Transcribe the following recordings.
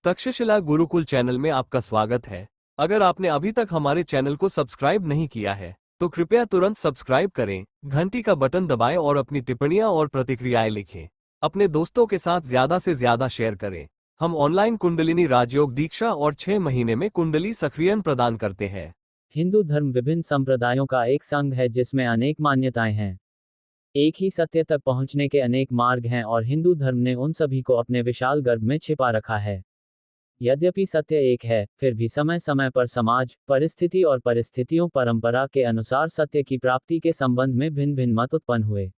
Takshashila Gurukul channel में आपका स्वागत है। अगर आपने अभी तक हमारे चैनल को सब्सक्राइब नहीं किया है तो कृपया तुरंत सब्सक्राइब करें, घंटी का बटन दबाएं और अपनी टिप्पणियां और प्रतिक्रियाएं लिखें। अपने दोस्तों के साथ ज्यादा से ज्यादा शेयर करें। हम ऑनलाइन कुंडलिनी राजयोग दीक्षा और 6 महीने में कुंडली सक्रियण प्रदान करते हैं। हिंदू धर्म विभिन्न संप्रदायों का एक संघ है जिसमें अनेक मान्यताएं हैं। एक ही सत्य तक पहुंचने के अनेक मार्ग हैं और हिंदू धर्म ने उन सभी को अपने विशाल गर्भ में छिपा रखा है। यद्यपि सत्य एक है, फिर भी समय समय पर समाज, परिस्थिति और परिस्थितियों परंपरा के अनुसार सत्य की प्राप्ति के संबंध में भिन्न भिन्न मत उत्पन्न हुए।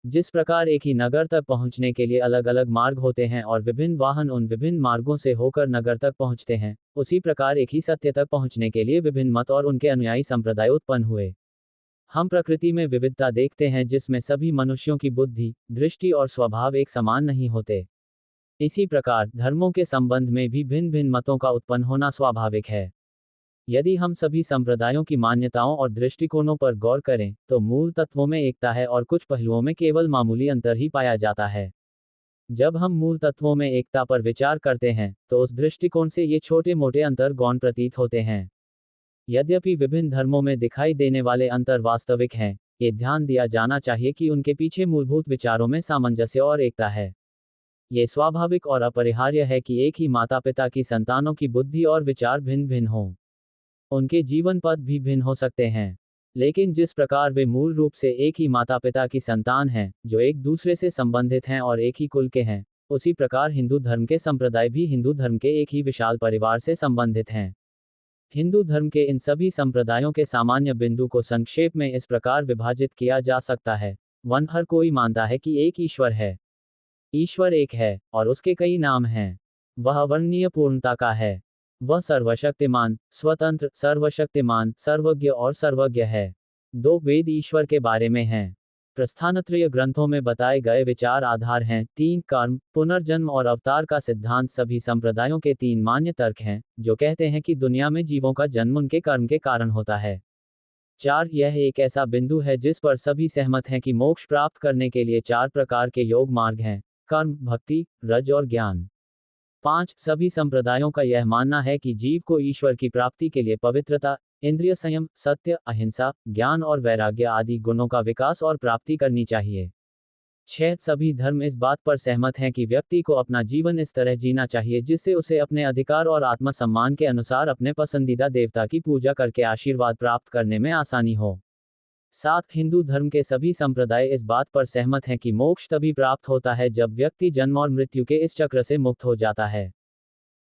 जिस प्रकार एक ही नगर तक पहुंचने के लिए अलग अलग मार्ग होते हैं और विभिन्न वाहन उन विभिन्न मार्गों से होकर नगर तक पहुंचते हैं, उसी प्रकार एक ही सत्य तक पहुंचने के लिए विभिन्न मत और उनके अनुयायी संप्रदाय उत्पन्न हुए। हम प्रकृति में विविधता देखते हैं जिसमें सभी मनुष्यों की बुद्धि, दृष्टि और स्वभाव एक समान नहीं होते। इसी प्रकार धर्मों के संबंध में भी भिन्न भिन्न मतों का उत्पन्न होना स्वाभाविक है। यदि हम सभी संप्रदायों की मान्यताओं और दृष्टिकोणों पर गौर करें, तो मूल तत्वों में एकता है और कुछ पहलुओं में केवल मामूली अंतर ही पाया जाता है। जब हम मूल तत्वों में एकता पर विचार करते हैं, तो उस दृष्टिकोण से ये छोटे मोटे अंतर गौण प्रतीत होते हैं। यद्यपि विभिन्न धर्मों में दिखाई देने वाले अंतर वास्तविक हैं, ये ध्यान दिया जाना चाहिए कि उनके पीछे मूलभूत विचारों में सामंजस्य और एकता है। ये स्वाभाविक और अपरिहार्य है कि एक ही माता पिता की संतानों की बुद्धि और विचार भिन्न भिन्न हों। उनके जीवन पथ भी भिन्न हो सकते हैं, लेकिन जिस प्रकार वे मूल रूप से एक ही माता पिता की संतान हैं, जो एक दूसरे से संबंधित हैं और एक ही कुल के हैं, उसी प्रकार हिंदू धर्म के संप्रदाय भी हिंदू धर्म के एक ही विशाल परिवार से संबंधित हैं। हिंदू धर्म के इन सभी संप्रदायों के सामान्य बिंदु को संक्षेप में इस प्रकार विभाजित किया जा सकता है। 1. हर कोई मानता है कि एक ईश्वर है। ईश्वर एक है और उसके कई नाम हैं। वह अवर्णनीय पूर्णता का है। वह सर्वशक्तिमान, स्वतंत्र, सर्वशक्तिमान, सर्वज्ञ और सर्वज्ञ है। 2. वेद ईश्वर के बारे में हैं। प्रस्थानत्रय ग्रंथों में बताए गए विचार आधार हैं। 3. कर्म, पुनर्जन्म और अवतार का सिद्धांत सभी संप्रदायों के 3 मान्य तर्क हैं, जो कहते हैं कि दुनिया में जीवों का जन्म उनके कर्म के कारण होता है। 4. यह एक ऐसा बिंदु है जिस पर सभी सहमत हैं कि मोक्ष प्राप्त करने के लिए 4 प्रकार के योग मार्ग हैं: कर्म, भक्ति, रज और ज्ञान। 5. सभी संप्रदायों का यह मानना है कि जीव को ईश्वर की प्राप्ति के लिए पवित्रता, इंद्रिय संयम, सत्य, अहिंसा, ज्ञान और वैराग्य आदि गुणों का विकास और प्राप्ति करनी चाहिए। 6. सभी धर्म इस बात पर सहमत हैं कि व्यक्ति को अपना जीवन इस तरह जीना चाहिए जिससे उसे अपने अधिकार और आत्मसम्मान के अनुसार अपने पसंदीदा देवता की पूजा करके आशीर्वाद प्राप्त करने में आसानी हो। 7. हिंदू धर्म के सभी संप्रदाय इस बात पर सहमत हैं कि मोक्ष तभी प्राप्त होता है जब व्यक्ति जन्म और मृत्यु के इस चक्र से मुक्त हो जाता है।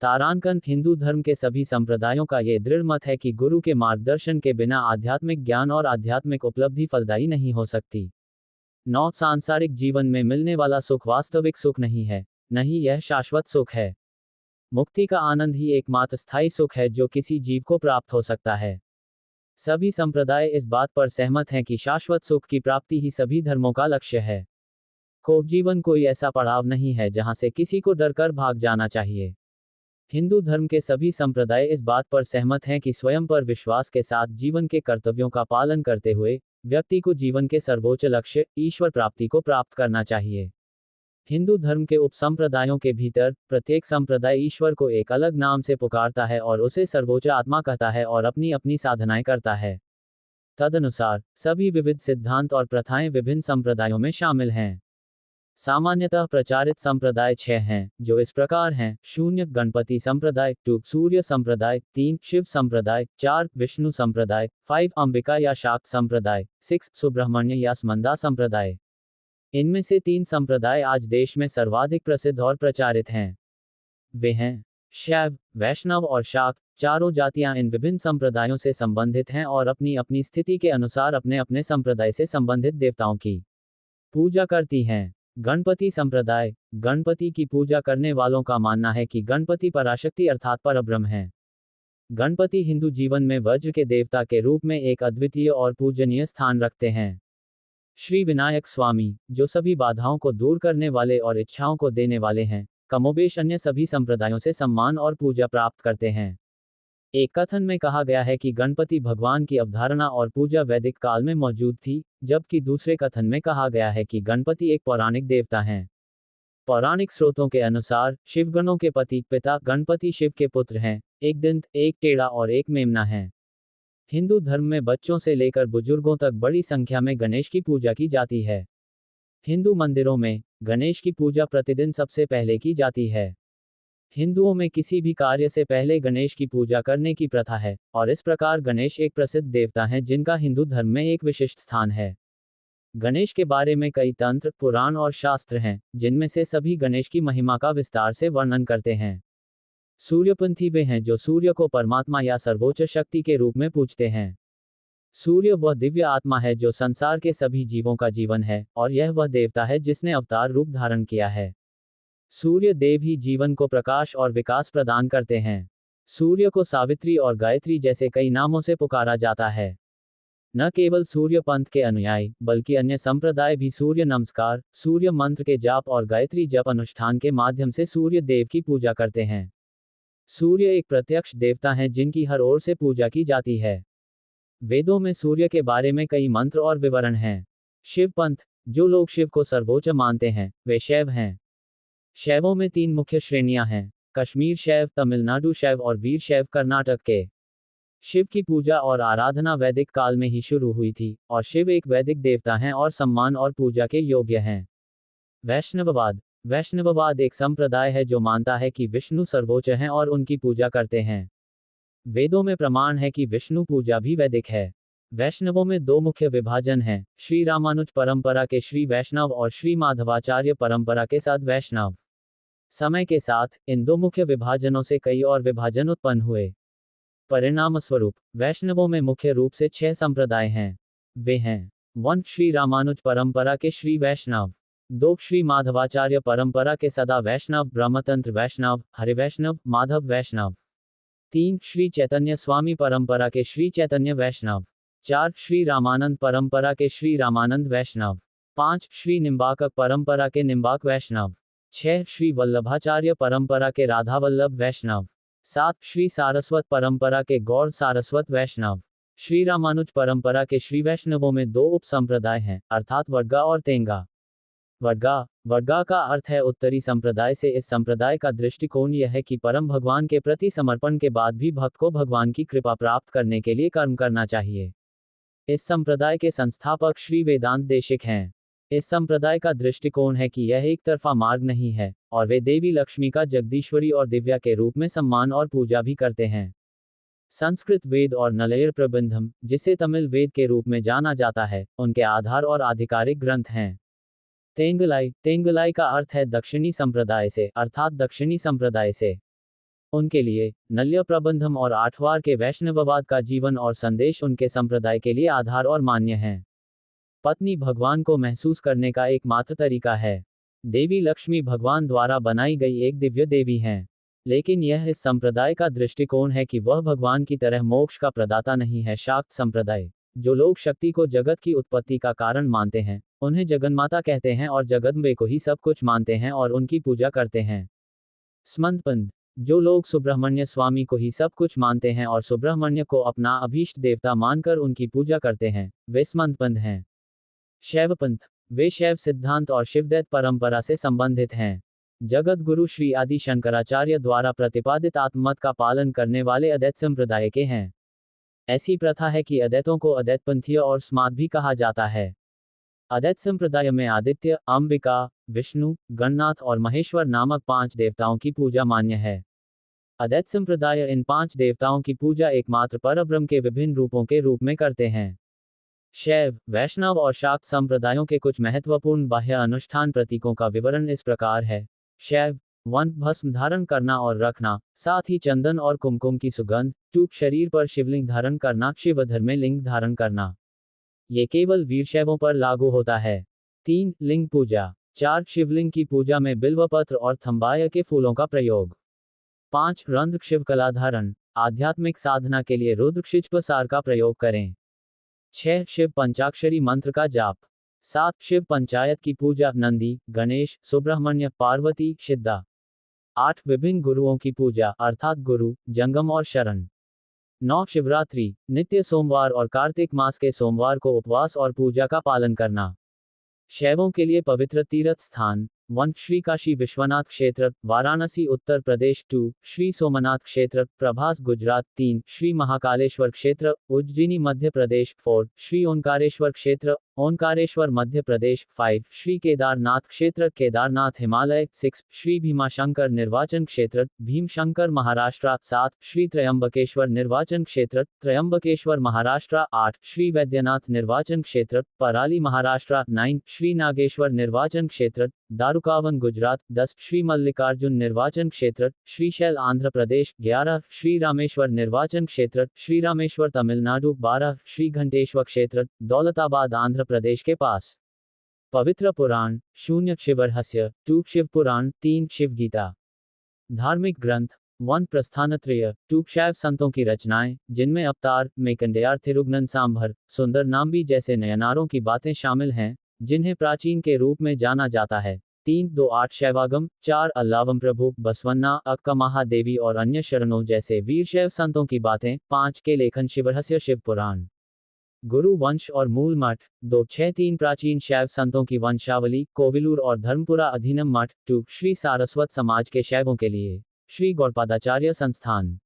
तारांकन, हिंदू धर्म के सभी संप्रदायों का यह दृढ़ मत है कि गुरु के मार्गदर्शन के बिना आध्यात्मिक ज्ञान और आध्यात्मिक उपलब्धि फलदायी नहीं हो सकती। 9. सांसारिक जीवन में मिलने वाला सुख वास्तविक सुख नहीं है, नहीं यह शाश्वत सुख है। मुक्ति का आनंद ही एकमात्र स्थायी सुख है जो किसी जीव को प्राप्त हो सकता है। सभी संप्रदाय इस बात पर सहमत हैं कि शाश्वत सुख की प्राप्ति ही सभी धर्मों का लक्ष्य है। जीवन कोई ऐसा पड़ाव नहीं है जहां से किसी को डरकर भाग जाना चाहिए। हिंदू धर्म के सभी संप्रदाय इस बात पर सहमत हैं कि स्वयं पर विश्वास के साथ जीवन के कर्तव्यों का पालन करते हुए व्यक्ति को जीवन के सर्वोच्च लक्ष्य, ईश्वर प्राप्ति को प्राप्त करना चाहिए। हिंदू धर्म के उपसंप्रदायों के भीतर प्रत्येक संप्रदाय ईश्वर को एक अलग नाम से पुकारता है और उसे सर्वोच्च आत्मा कहता है और अपनी अपनी साधनाएं करता है। तदनुसार सभी विविध सिद्धांत और प्रथाएं विभिन्न संप्रदायों में शामिल हैं। सामान्यतः प्रचारित संप्रदाय 6 हैं, जो इस प्रकार हैं: 0. गणपति संप्रदाय, 2. सूर्य संप्रदाय, 3. शिव संप्रदाय, 4. विष्णु संप्रदाय, 5. अंबिका या शाक्त संप्रदाय, 6. सुब्रह्मण्य या स्मंदा संप्रदाय। इनमें से 3 संप्रदाय आज देश में सर्वाधिक प्रसिद्ध और प्रचारित हैं। वे हैं शैव, वैष्णव और शाक्त। चारों जातियां इन विभिन्न संप्रदायों से संबंधित हैं और अपनी अपनी स्थिति के अनुसार अपने अपने संप्रदाय से संबंधित देवताओं की पूजा करती हैं। गणपति संप्रदाय, गणपति की पूजा करने वालों का मानना है कि गणपति पराशक्ति अर्थात परब्रह्म हैं। गणपति हिंदू जीवन में वज्र के देवता के रूप में एक अद्वितीय और पूजनीय स्थान रखते हैं। श्री विनायक स्वामी, जो सभी बाधाओं को दूर करने वाले और इच्छाओं को देने वाले हैं, कमोबेश अन्य सभी संप्रदायों से सम्मान और पूजा प्राप्त करते हैं। एक कथन में कहा गया है कि गणपति भगवान की अवधारणा और पूजा वैदिक काल में मौजूद थी, जबकि दूसरे कथन में कहा गया है कि गणपति एक पौराणिक देवता हैं। पौराणिक स्रोतों के अनुसार शिवगणों के पति पिता गणपति शिव के पुत्र हैं, एक दंत, एक टेढ़ा और एक मेमना है। हिंदू धर्म में बच्चों से लेकर बुजुर्गों तक बड़ी संख्या में गणेश की पूजा की जाती है। हिंदू मंदिरों में गणेश की पूजा प्रतिदिन सबसे पहले की जाती है। हिंदुओं में किसी भी कार्य से पहले गणेश की पूजा करने की प्रथा है, और इस प्रकार गणेश एक प्रसिद्ध देवता हैं जिनका हिंदू धर्म में एक विशिष्ट स्थान है। गणेश के बारे में कई तंत्र, पुराण और शास्त्र हैं, जिनमें से सभी गणेश की महिमा का विस्तार से वर्णन करते हैं। सूर्यपंथी वे हैं जो सूर्य को परमात्मा या सर्वोच्च शक्ति के रूप में पूजते हैं। सूर्य वह दिव्य आत्मा है जो संसार के सभी जीवों का जीवन है, और यह वह देवता है जिसने अवतार रूप धारण किया है। सूर्य देव ही जीवन को प्रकाश और विकास प्रदान करते हैं। सूर्य को सावित्री और गायत्री जैसे कई नामों से पुकारा जाता है। न केवल सूर्य पंथ के अनुयायी, बल्कि अन्य संप्रदाय भी सूर्य नमस्कार, सूर्य मंत्र के जाप और गायत्री जप अनुष्ठान के माध्यम से सूर्य देव की पूजा करते हैं। सूर्य एक प्रत्यक्ष देवता हैं जिनकी हर ओर से पूजा की जाती है। वेदों में सूर्य के बारे में कई मंत्र और विवरण हैं। शिव पंथ, जो लोग शिव को सर्वोच्च मानते हैं, वे शैव हैं। शैवों में 3 मुख्य श्रेणियां हैं: कश्मीर शैव, तमिलनाडु शैव और वीर शैव कर्नाटक के। शिव की पूजा और आराधना वैदिक काल में ही शुरू हुई थी, और शिव एक वैदिक देवता हैं और सम्मान और पूजा के योग्य हैं। वैष्णववाद। वैष्णववाद एक संप्रदाय है जो मानता है कि विष्णु सर्वोच्च हैं और उनकी पूजा करते हैं। वेदों में प्रमाण है कि विष्णु पूजा भी वैदिक है। वैष्णवों में 2 मुख्य विभाजन हैं: श्री रामानुज परंपरा के श्री वैष्णव और श्री माधवाचार्य परंपरा के साथ वैष्णव। समय के साथ इन 2 मुख्य विभाजनों से कई और विभाजन उत्पन्न हुए। परिणामस्वरूप वैष्णवों में मुख्य रूप से 6 संप्रदाय हैं। वे हैं: 1 श्री रामानुज परंपरा के श्री वैष्णव, 2 श्री माधवाचार्य परंपरा के सदा वैष्णव, ब्रह्मतंत्र वैष्णव, हरिवैष्णव, माधव वैष्णव, 3 श्री चैतन्य स्वामी परंपरा के श्री चैतन्य वैष्णव, 4 श्री रामानंद परंपरा के श्री रामानंद वैष्णव, 5 श्री निम्बाकक परंपरा के निम्बाक वैष्णव, 6 श्री वल्लभाचार्य परंपरा के राधा वल्लभ वैष्णव, 7 श्री सारस्वत परंपरा के गौड़ सारस्वत वैष्णव। श्री रामानुज परंपरा के श्री वैष्णवों में 2 उप संप्रदाय हैं, अर्थात वडगा और तेंगा। वडगा का अर्थ है उत्तरी संप्रदाय से। इस संप्रदाय का दृष्टिकोण यह है कि परम भगवान के प्रति समर्पण के बाद भी भक्त को भगवान की कृपा प्राप्त करने के लिए कर्म करना चाहिए। इस संप्रदाय के संस्थापक श्री वेदांत देशिक हैं। इस संप्रदाय का दृष्टिकोण है कि यह एक तरफा मार्ग नहीं है, और वे देवी लक्ष्मी का जगदीश्वरी और दिव्या के रूप में सम्मान और पूजा भी करते हैं। संस्कृत वेद और नलयर प्रबंधम, जिसे तमिल वेद के रूप में जाना जाता है, उनके आधार और आधिकारिक ग्रंथ हैं। तेंगलाई का अर्थ है दक्षिणी संप्रदाय से, अर्थात दक्षिणी संप्रदाय से। उनके लिए नल्य प्रबंधम और आठवार के वैष्णववाद का जीवन और संदेश उनके संप्रदाय के लिए आधार और मान्य हैं। पत्नी भगवान को महसूस करने का एकमात्र तरीका है। देवी लक्ष्मी भगवान द्वारा बनाई गई एक दिव्य देवी हैं। लेकिन यह इस संप्रदाय का दृष्टिकोण है कि वह भगवान की तरह मोक्ष का प्रदाता नहीं है। शाक्त संप्रदाय, जो लोग शक्ति को जगत की उत्पत्ति का कारण मानते हैं, उन्हें जगन्माता कहते हैं और जगदम्बे को ही सब कुछ मानते हैं और उनकी पूजा करते हैं। स्मंतपंथ, जो लोग सुब्रह्मण्य स्वामी को ही सब कुछ मानते हैं और सुब्रह्मण्य को अपना अभीष्ट देवता मानकर उनकी पूजा करते हैं, वे स्मंतपंथ हैं। शैवपंथ, वे शैव सिद्धांत और शिवदैत परंपरा से संबंधित हैं। जगत गुरु श्री आदि शंकराचार्य द्वारा प्रतिपादित आत्ममत का पालन करने वाले अद्वैत संप्रदाय के हैं। ऐसी प्रथा है कि अद्वैतों को अद्वैतपंथीय और स्मार्त भी कहा जाता है। अद्वैत संप्रदाय में आदित्य, अंबिका, विष्णु, गणनाथ और महेश्वर नामक 5 देवताओं की पूजा मान्य है। अद्वैत संप्रदाय इन 5 देवताओं की पूजा एकमात्र परब्रह्म के विभिन्न रूपों के रूप में करते हैं। शैव, वैष्णव और शाक्त संप्रदायों के कुछ महत्वपूर्ण बाह्य अनुष्ठान प्रतीकों का विवरण इस प्रकार है। शैव 1 भस्म धारण करना और रखना, साथ ही चंदन और कुमकुम की सुगंध। 2 शरीर पर शिवलिंग धारण करना, शिवधर में लिंग धारण करना। ये केवल वीरशैवों पर लागू होता है। 3 लिंग पूजा। 4 शिवलिंग की पूजा में बिल्वपत्र और थंबाय के फूलों का प्रयोग। 5 रंध्र शिवकला धारण, आध्यात्मिक साधना के लिए रुद्रक्षिज प्रसार का प्रयोग करें। 6 शिव पंचाक्षरी मंत्र का जाप। 7 शिव पंचायत की पूजा, नंदी, गणेश, सुब्रह्मण्य, पार्वती, सिद्धा। 8 विभिन्न गुरुओं की पूजा अर्थात गुरु, जंगम और शरण। 9 शिवरात्रि, नित्य सोमवार और कार्तिक मास के सोमवार को उपवास और पूजा का पालन करना। शैवों के लिए पवित्र तीर्थ स्थान 1 श्री काशी विश्वनाथ क्षेत्र, वाराणसी उत्तर प्रदेश 2 श्री सोमनाथ क्षेत्र, प्रभास गुजरात 3 श्री महाकालेश्वर क्षेत्र, उज्जैनी मध्य प्रदेश 4 श्री ओंकारेश्वर क्षेत्र, ओंकारेश्वर मध्य प्रदेश 5 श्री केदारनाथ क्षेत्र, केदारनाथ हिमालय 6 श्री भीमाशंकर निर्वाचन क्षेत्र, भीमशंकर महाराष्ट्र 7 श्री त्र्यंबकेश्वर निर्वाचन क्षेत्र, त्र्यंबकेश्वर महाराष्ट्र 8 श्री वैद्यनाथ निर्वाचन क्षेत्र, पराली महाराष्ट्र 9 श्री नागेश्वर निर्वाचन क्षेत्र, दारुकावन गुजरात 10 श्री मल्लिकार्जुन निर्वाचन क्षेत्र, श्रीशैल आंध्र प्रदेश 11 श्री रामेश्वर निर्वाचन क्षेत्र, श्री रामेश्वर तमिलनाडु 12 श्री घंटेश्वर क्षेत्र, दौलताबाद आंध्र प्रदेश के पास। पवित्र पुराण 0 शिव रहस्य 2 शिव पुराण 3 शिव गीता। धार्मिक ग्रंथ 1 प्रस्थानत्रय 2 शैव संतों की रचनाएं, जिनमें अवतार मेकंडेयार थिरुग्नन सांभर, सुंदर नाम्बी जैसे नयनारों की बातें शामिल हैं, जिन्हें प्राचीन के रूप में जाना जाता है। 3-2-8 शैवागम, 4 अल्लावम प्रभु, बसवन्ना, अक्का महादेवी और अन्य शरणों जैसे वीर शैव संतों की बातें। 5 के लेखन शिवरहस्य शिव पुराण। गुरु वंश और मूल मठ 2-6-3 प्राचीन शैव संतों की वंशावली, कोविलूर और धर्मपुरा अधीनम मठ 2 श्री सारस्वत समाज के शैवों के लिए, श्री गौड़पादाचार्य संस्थान।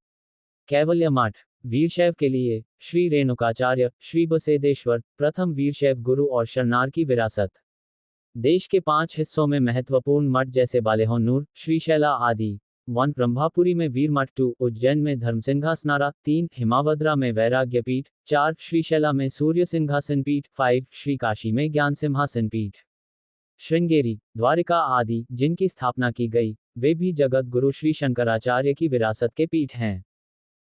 कैवल्य मठ वीरशैव के लिए, श्री रेणुकाचार्य, श्री बसेदेश्वर, प्रथम वीरशैव गुरु और शरणार की विरासत। देश के 5 हिस्सों में महत्वपूर्ण मठ जैसे बालेहोन्नूर, श्रीशैला आदि। 1 ब्रह्मापुरी में वीर मठ, 2 उज्जैन में धर्मसिंहासनारा, 3 हिमावद्रा में वैराग्यपीठ, 4 श्रीशैला में सूर्य सिंहासन पीठ, 5 श्री काशी में ज्ञान सिंहासन पीठ। श्रृंगेरी, द्वारिका आदि जिनकी स्थापना की गई, वे भी जगत गुरु श्री शंकराचार्य की विरासत के पीठ हैं।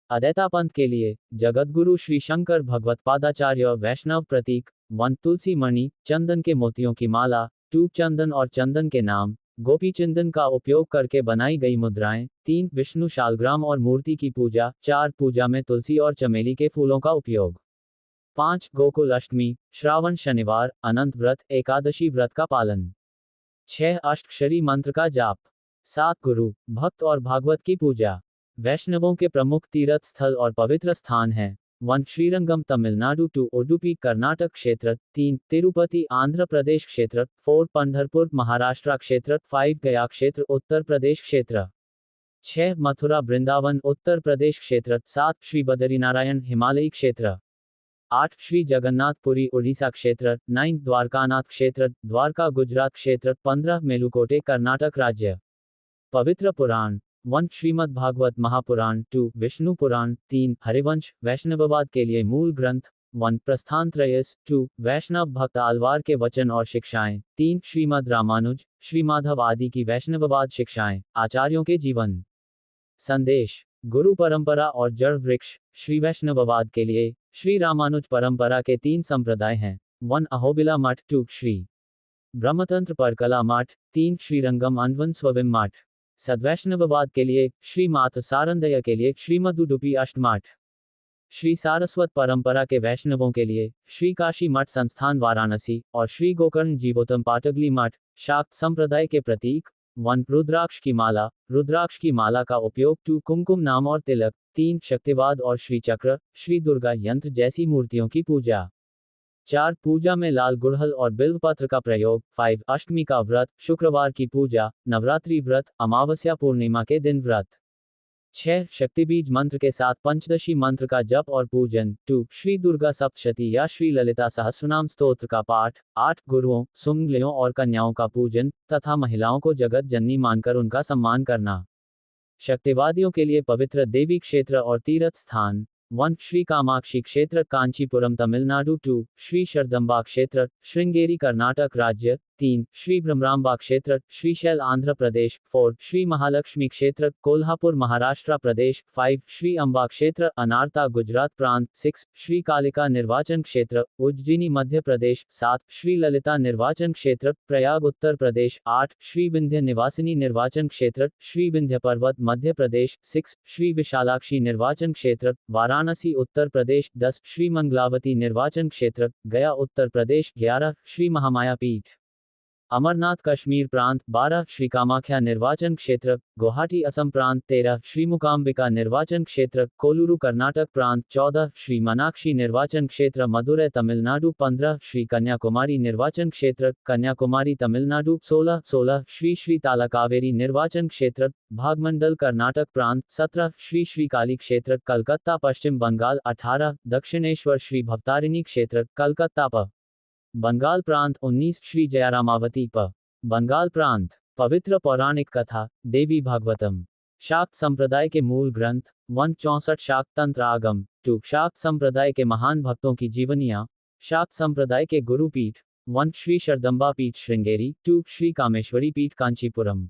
अद्वैता पंथ के लिए, जगत गुरु श्री शंकर भगवत पादाचार्य वैष्णव प्रतीक 1 तुलसी मणि, चंदन के मोतियों की माला, 2 चंदन और चंदन के नाम, गोपी चंदन का उपयोग करके बनाई गई मुद्राएं, 3 विष्णु शालग्राम और मूर्ति की पूजा, 4 पूजा में तुलसी और चमेली के फूलों का उपयोग, 5 गोकुल अष्टमी, श्रावण शनिवार, अनंत व्रत, एकादशी व्रत का पालन, 6 अष्टक्षरी मंत्र का जाप, 7 गुरु, भक्त और भागवत की पूजा। वैष्णवों के प्रमुख तीर्थ स्थल और पवित्र स्थान हैं 1 श्रीरंगम तमिलनाडु, 2 उडुपी कर्नाटक क्षेत्र, 3 तिरुपति आंध्र प्रदेश क्षेत्र, 4 पंढरपुर महाराष्ट्र क्षेत्र, 5 गया क्षेत्र उत्तर प्रदेश क्षेत्र, 6 मथुरा वृंदावन उत्तर प्रदेश क्षेत्र, 7 श्री बद्रीनारायण हिमालयी क्षेत्र, 8 श्री जगन्नाथपुरी उड़ीसा क्षेत्र, 9 द्वारकानाथ क्षेत्र, द्वारका गुजरात क्षेत्र, 15 मेलुकोटे कर्नाटक राज्य। पवित्र पुराण 1 श्रीमद् भागवत महापुराण, 2 विष्णु पुराण, 3 हरिवंश वैष्णववाद के लिए मूल ग्रंथ, 1 प्रस्थान त्रयस, 2 वैष्णव भक्त आलवार के वचन और शिक्षाएं, 3 श्रीमद् रामानुज, श्री माधव आदि की वैष्णववाद शिक्षाएं, आचार्यों के जीवन। संदेश गुरु परंपरा और जड़ वृक्ष श्री वैष्णववाद के लिए, श्री रामानुज परंपरा के 3 संप्रदाय हैं 1 अहोबिला मठ, 2 श्री ब्रह्मतंत्र परकला मठ, 3 श्रीरंगम अन्वन स्वविम मठ। सद्वैष्णववाद के लिए, श्री मात्र सारंदय के लिए श्रीमद उडुपी अष्टमठ। श्री सारस्वत परंपरा के वैष्णवों के लिए, श्री काशी मठ संस्थान वाराणसी और श्री गोकर्ण जीवोत्तम पाटगली मठ। शाक्त संप्रदाय के प्रतीक 1 रुद्राक्ष की माला, रुद्राक्ष की माला का उपयोग, 2 कुमकुम नाम और तिलक, 3 शक्तिवाद और श्री चक्र, श्री दुर्गा यंत्र जैसी मूर्तियों की पूजा, 4 पूजा में लाल गुड़हल और बिल्वपत्र का प्रयोग, 5 अष्टमी का व्रत, शुक्रवार की पूजा, नवरात्रि व्रत, अमावस्या पूर्णिमा के दिन व्रत, 6 शक्तिबीज मंत्र के साथ पंचदशी मंत्र का जप और पूजन, 2 श्री दुर्गा सप्तशती या श्री ललिता सहस्रनाम स्तोत्र का पाठ, 8 गुरुओं, सुंगलियों और कन्याओं का पूजन तथा महिलाओं को जगत जननी मानकर उनका सम्मान करना। शक्तिवादियों के लिए पवित्र देवी क्षेत्र और तीर्थ स्थान 1 श्री कामाक्षी क्षेत्र कांचीपुरम तमिलनाडु, 2 श्री शरदंबा क्षेत्र श्रृंगेरी कर्नाटक राज्य, 3 श्री भ्रमरांबा क्षेत्र श्रीशैल आंध्र प्रदेश, 4 श्री महालक्ष्मी क्षेत्र कोल्हापुर महाराष्ट्र प्रदेश, 5 श्री अंबा क्षेत्र अनारता गुजरात प्रांत, 6 श्री कालिका निर्वाचन क्षेत्र उज्जैनी मध्य प्रदेश, 7 श्री ललिता निर्वाचन क्षेत्र प्रयाग उत्तर प्रदेश, 8 श्री विंध्य निवासिनी निर्वाचन क्षेत्र श्री विंध्य पर्वत मध्य प्रदेश, 6 श्री विशालाक्षी निर्वाचन क्षेत्र वाराणसी उत्तर प्रदेश, 10 श्री मंगलावती निर्वाचन क्षेत्र गया उत्तर प्रदेश, 11 श्री महामाया पीठ। अमरनाथ कश्मीर प्रांत 12, श्री कामाख्या निर्वाचन क्षेत्र, गुवाहाटी असम प्रांत 13, श्री मुकाम्बिका निर्वाचन क्षेत्र, कोलूरू कर्नाटक प्रांत 14, श्री मीनाक्षी निर्वाचन क्षेत्र, मदुरै तमिलनाडु 15, श्री कन्याकुमारी निर्वाचन क्षेत्र, कन्याकुमारी तमिलनाडु 16, श्री श्री तालाकावेरी निर्वाचन क्षेत्र, भागमंडल कर्नाटक प्रांत 17, श्री श्री काली क्षेत्र, कलकत्ता पश्चिम बंगाल 18, दक्षिणेश्वर श्री भवतारिणी क्षेत्र, कलकत्ता बंगाल प्रांत 19, श्री जयरामावती बंगाल प्रांत। पवित्र पौराणिक कथा देवी भागवतम। शाक्त संप्रदाय के मूल ग्रंथ 164 शाक्त तंत्र आगम 2 शाक्त संप्रदाय के महान भक्तों की जीवनियाँ। शाक्त संप्रदाय के गुरुपीठ 1 श्री शरदम्बा पीठ श्रृंगेरी 2 श्री कामेश्वरी पीठ कांचीपुरम।